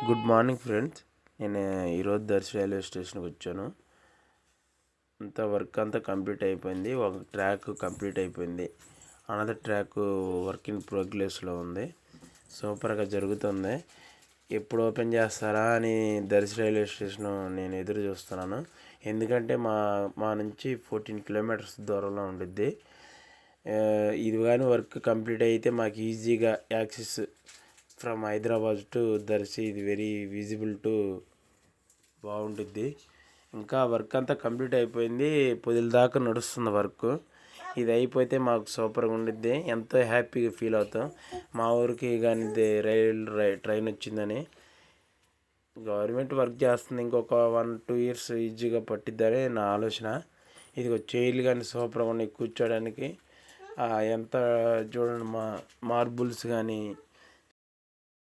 Good morning friends. నేను ఈరోజు Darsi railway స్టేషన్కి వచ్చాను. వర్క్ అంతా కంప్లీట్ అయిపోయింది. ఒక ట్రాక్ కంప్లీట్ అయిపోయింది. అనదర్ ట్రాక్ వర్క్ ఇన్ ప్రోగ్రెస్లో ఉంది. సూపర్గా జరుగుతుంది. ఎప్పుడు ఓపెన్ చేస్తారా అని దర్శి రైల్వే స్టేషన్ నేను ఎదురు చూస్తున్నాను. ఎందుకంటే మా నుంచి 14 కిలోమీటర్స్ దూరంలో ఉండిద్ది. ఇది కానీ వర్క్ కంప్లీట్ అయితే మాకు ఈజీగా access from Hyderabad to Darshi ఇది వెరీ విజిబుల్ టు బాగుంటుంది. ఇంకా వర్క్ అంతా కంప్లీట్ అయిపోయింది. పొదిల దాకా నడుస్తుంది వర్క్. ఇది అయిపోతే మాకు సూపర్గా ఉండిద్ది. ఎంతో హ్యాపీగా ఫీల్ అవుతాం. మా ఊరికి కానీ ట్రైన్ వచ్చిందని. గవర్నమెంట్ వర్క్ చేస్తుంది. ఇంకొక 1-2 ఇయర్స్ ఈజీగా పట్టిద్దని నా ఆలోచన. ఇది చైర్లు కానీ సూపర్గా ఉన్నాయి కూర్చోడానికి. ఎంత చూడండి, మార్బుల్స్ కానీ